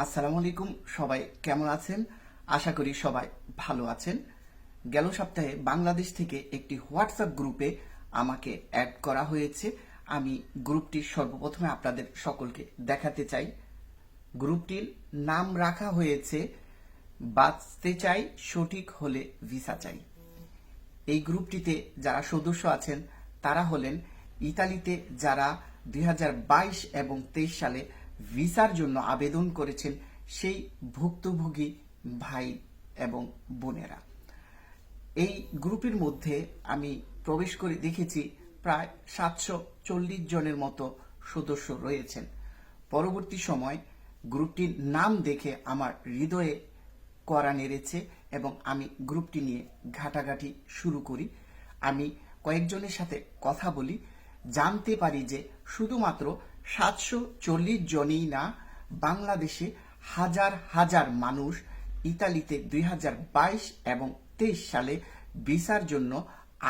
আসসালামু আলাইকুম, সবাই কেমন আছেন? আশা করি সবাই ভালো আছেন। গেল সপ্তাহে বাংলাদেশ থেকে একটি হোয়াটসঅ্যাপ গ্রুপে আমাকে অ্যাড করা হয়েছে। আমি গ্রুপটি সর্বপ্রথমে আপনাদের সকলকে দেখাতে চাই। গ্রুপটির নাম রাখা হয়েছে বাঁচতে চাই, সঠিক হলে ভিসা চাই। এই গ্রুপটিতে যারা সদস্য আছেন তারা হলেন ইতালিতে যারা 2022 এবং 23 সালে ভিসার জন্য আবেদন করেছেন সেই ভুক্তভোগী ভাই এবং বোনেরা। এই গ্রুপের মধ্যে আমি প্রবেশ করে দেখেছি প্রায় 740 জনের মতো সদস্য রয়েছেন। পরবর্তী সময় গ্রুপটির নাম দেখে আমার হৃদয়ে কড়া নেড়েছে এবং আমি গ্রুপটি নিয়ে ঘাটাঘাটি শুরু করি। আমি কয়েকজনের সাথে কথা বলি, জানতে পারি যে শুধুমাত্র 740 জনই না, বাংলাদেশে হাজার হাজার মানুষ ইতালিতে 2022 এবং 23 সালে ভিসার জন্য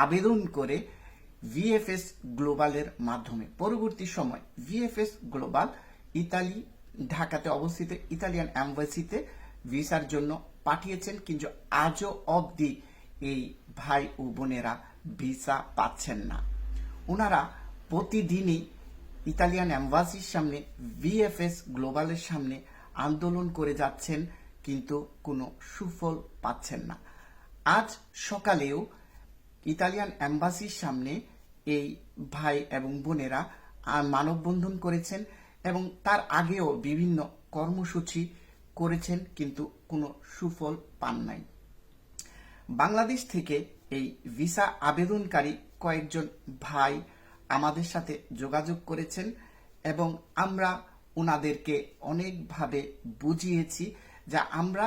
আবেদন করে ভিএফএস গ্লোবালের মাধ্যমে। পরবর্তী সময় ভিএফএস গ্লোবাল ইতালি ঢাকাতে অবস্থিত ইতালিয়ান এম্বাসিতে ভিসার জন্য পাঠিয়েছেন, কিন্তু আজও অবধি এই ভাই ও বোনেরা ভিসা পাচ্ছেন না। ওনারা প্রতিদিনই ইতালিয়ান এম্বাসির সামনে, ভিএফএস গ্লোবালের সামনে আন্দোলন করে যাচ্ছেন, কিন্তু কোনো সুফল পাচ্ছেন না। আজ সকালেও ইতালিয়ান এম্বাসির সামনে এই ভাই এবং বোনেরা মানববন্ধন করেছেন এবং তার আগেও বিভিন্ন কর্মসূচি করেছেন, কিন্তু কোনো সুফল পান নাই। বাংলাদেশ থেকে এই ভিসা আবেদনকারী কয়েকজন ভাই আমাদের সাথে যোগাযোগ করেছেন এবং আমরা ওনাদেরকে অনেকভাবে বুঝিয়েছি যে আমরা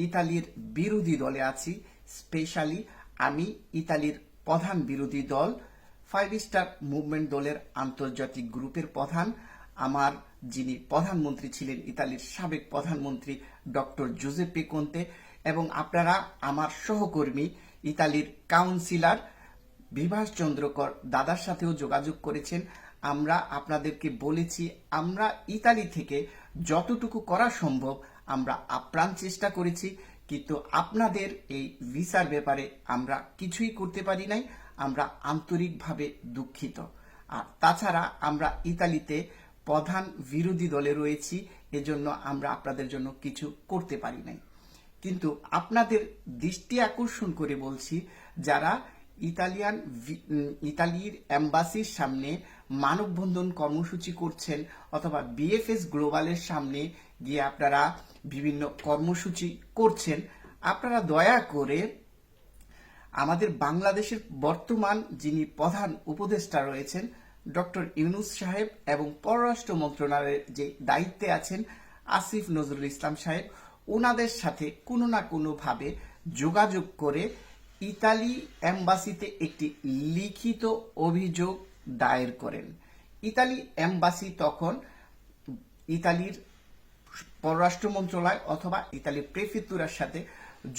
ইতালির বিরোধী দলে আছি। স্পেশালি আমি ইতালির প্রধান বিরোধী দল 5 স্টার মুভমেন্ট দলের আন্তর্জাতিক গ্রুপের প্রধান। আমার যিনি প্রধানমন্ত্রী ছিলেন ইতালির সাবেক প্রধানমন্ত্রী ডক্টর জুজেপ্পে কোন্তে, এবং আপনারা আমার সহকর্মী ইতালির কাউন্সিলর বিভাস চন্দ্রকর দাদার সাথেও যোগাযোগ করেছেন। আমরা আপনাদেরকে বলেছি আমরা ইতালি থেকে যতটুকু করা সম্ভব আমরা আপ্রাণ চেষ্টা করেছি, কিন্তু আপনাদের এই ভিসার ব্যাপারে আমরা কিছুই করতে পারি নাই। আমরা আন্তরিকভাবে দুঃখিত। আর তাছাড়া আমরা ইতালিতে প্রধান বিরোধী দলে রয়েছি, এজন্য আমরা আপনাদের জন্য কিছু করতে পারি নাই। কিন্তু আপনাদের দৃষ্টি আকর্ষণ করে বলছি, যারা ইতালির এম্বাসির সামনে মানববন্ধন কর্মসূচি করছেন অথবা বিএফএস গ্লোবালের সামনে গিয়ে আপনারা বিভিন্ন কর্মসূচি করছেন, আপনারা দয়া করে আমাদের বাংলাদেশের বর্তমান যিনি প্রধান উপদেষ্টা রয়েছেন ডক্টর ইউনুস সাহেব এবং পররাষ্ট্র মন্ত্রণালয়ের যে দায়িত্বে আছেন আসিফ নজরুল ইসলাম সাহেব, ওনাদের সাথে কোনো না কোনোভাবে যোগাযোগ করে ইতালি এম্বাসিতে একটি লিখিত অভিযোগ দায়ের করেন। ইতালি এম্বাসি তখন ইতালির পররাষ্ট্র মন্ত্রণালয় অথবা ইতালির প্রেফেক্টুরার সাথে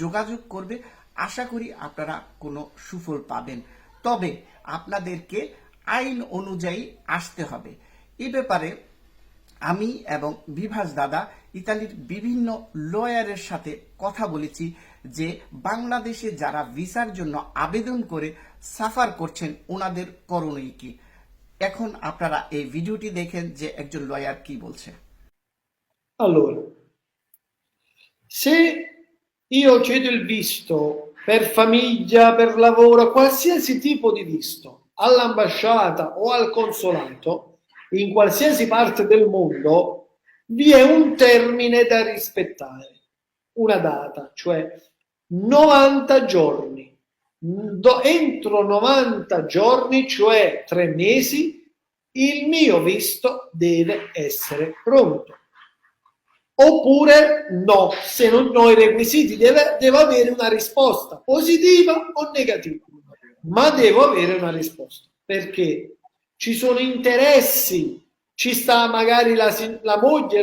যোগাযোগ করবে। আশা করি আপনারা কোনো সুফল পাবেন, তবে আপনাদেরকে আইন অনুযায়ী আসতে হবে। এ ব্যাপারে আমি এবং বিভাস দাদা ইতালির বিভিন্ন লয়ারের সাথে কথা বলেছি যে বাংলাদেশে যারা ভিসার জন্য আবেদন করে সাফার করছেন ওনাদের করণীয় কি। এখন আপনারা এই ভিডিওটি দেখেন যে একজন লয়ার কি বলছে। Allora, se io chiedo il visto per famiglia, per lavoro, qualsiasi tipo di visto, all'ambasciata o al consolato, in qualsiasi parte del mondo, vi è un termine da rispettare, una data, cioè 90 giorni. Entro 90 giorni, cioè 3 mesi, il mio visto deve essere pronto. Oppure no, se non ho i requisiti devo avere una risposta positiva o negativa, ma devo avere una risposta, perché ci sono interessi, ci sta magari la moglie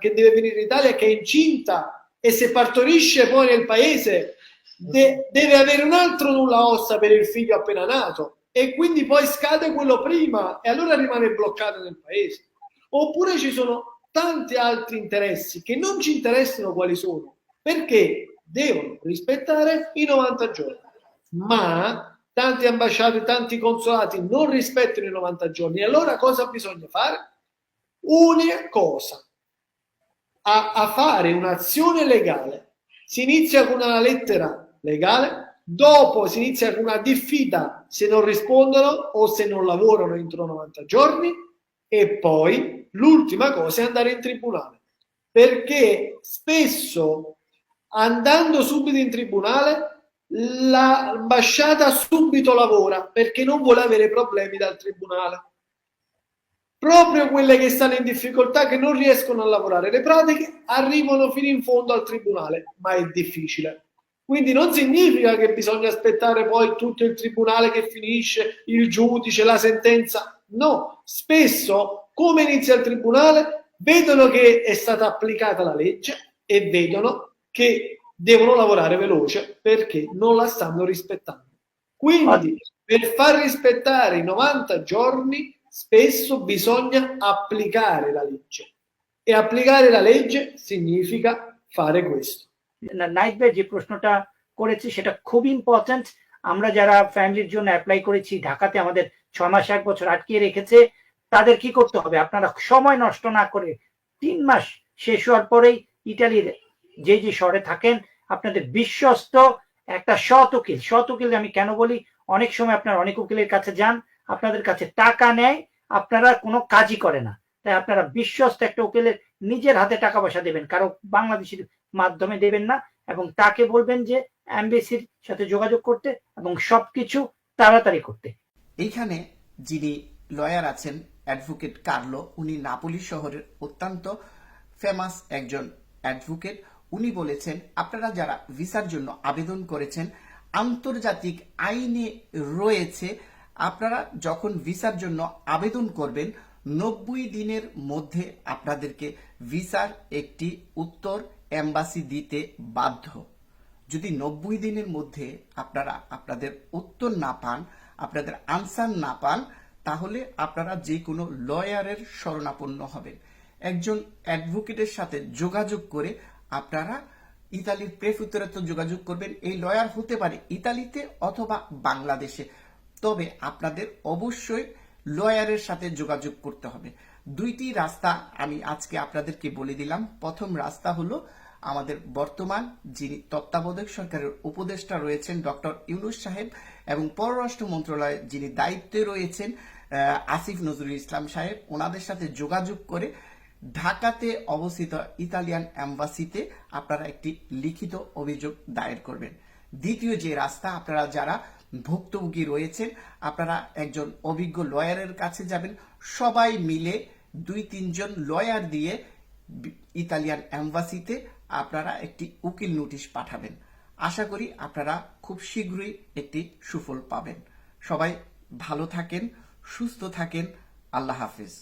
che deve venire in Italia che è incinta e se partorisce poi nel paese deve avere un altro nulla ossa per il figlio appena nato e quindi poi scade quello prima e allora rimane bloccato nel paese. Oppure ci sono tanti altri interessi che non ci interessano quali sono, perché devono rispettare i 90 giorni. Ma tante ambasciate, tanti consolati non rispettano i 90 giorni. E allora cosa bisogna fare? Unica cosa, a fare un'azione legale. Si inizia con una lettera legale, dopo si inizia con una diffida se non rispondono o se non lavorano entro 90 giorni, e poi l'ultima cosa è andare in tribunale, perché spesso andando subito in tribunale l'ambasciata subito lavora perché non vuole avere problemi dal tribunale. Proprio quelle che stanno in difficoltà, che non riescono a lavorare le pratiche, arrivano fino in fondo al tribunale, ma è difficile. Quindi non significa che bisogna aspettare poi tutto il tribunale che finisce, il giudice, la sentenza. No, spesso come inizia il tribunale vedono che è stata applicata la legge e vedono che devono lavorare veloce perché non la stanno rispettando. Quindi per far rispettare i 90 giorni spesso bisogna applicare la legge, e applicare la legge significa fare questo. Night ভাই যে প্রশ্নটা করেছে সেটা খুব important. আমরা যারা ফ্যামিলির জন্য অ্যাপ্লাই করেছি, ঢাকাতে আমাদের 6 মাস 1 বছর আটকিয়ে রেখেছে, তাদের কি করতে হবে? আপনারা সময় নষ্ট না করে 3 মাস শেষ হওয়ার পরেই ইটালির যে যে শহরে থাকেন আপনাদের বিশ্বস্ত একটা সৎ উকিল, আমি কেন বলি, অনেক সময় আপনারা অনেক উকিলের কাছে যান, আপনাদের কাছে টাকা নেয়, আপনারা কোনো কাজই করে না। তাই আপনারা বিশ্বস্ত একটা উকিলের নিজের হাতে টাকা পয়সা দেবেন, কারো বাংলাদেশের মাধ্যমে দেবেন না, এবং তাকে বলবেন যে এমবেসির সাথে যোগাযোগ করতে এবং সবকিছু তাড়াতাড়ি করতে। এইখানে যিনি লয়ার আছেন অ্যাডভোকেট কার্লো, উনি নাপোলি শহরের অত্যন্ত ফেমাস একজন অ্যাডভোকেট। উনি বলেছেন আপনারা যারা ভিসার জন্য আবেদন করেছেন, আন্তর্জাতিক আইনে রয়েছে আপনারা যখন ভিসার জন্য আবেদন করবেন 90 দিনের মধ্যে আপনাদেরকে ভিসার একটি উত্তর এম্বাসি দিতে বাধ্য। যদি 90 দিনের মধ্যে আপনারা আপনাদের উত্তর না পান, আপনাদের আনসার না পান, তাহলে আপনারা যে কোনো লয়ারের শরণাপন্ন হবেন। একজন অ্যাডভোকেটের সাথে যোগাযোগ করে আপনারা ইতালির প্রেফেক্টুরাতে যোগাযোগ করবেন। এই লয়ার হতে পারে ইতালিতে অথবা বাংলাদেশে, তবে আপনাদের অবশ্যই লয়ারের সাথে যোগাযোগ করতে হবে। দুইটি রাস্তা আমি আজকে আপনাদেরকে বলে দিলাম। প্রথম রাস্তা হলো আমাদের বর্তমান যিনি তত্ত্বাবধায়ক সরকারের উপদেষ্টা রয়েছেন ডক্টর ইউনূস সাহেব, এবং পররাষ্ট্র মন্ত্রণালয়ে যিনি দায়িত্বে রয়েছেন আসিফ নজরুল ইসলাম সাহেব, ওনাদের সাথে যোগাযোগ করে ঢাকাতে অবস্থিত ইতালিয়ান এম্বাসিতে আপনারা একটি লিখিত অভিযোগ দায়ের করবেন। দ্বিতীয় যে রাস্তা, আপনারা যারা ভুক্তভোগী রয়েছেন আপনারা একজন অভিজ্ঞ লয়ারের কাছে যাবেন, সবাই মিলে 2-3 জন লয়ার দিয়ে ইতালিয়ান এম্বাসিতে আপনারা একটি উকিল নোটিশ পাঠাবেন। আশা করি আপনারা খুব শীঘ্রই একটি সুফল পাবেন। সবাই ভালো থাকেন, সুস্থ থাকেন। আল্লাহ হাফেজ।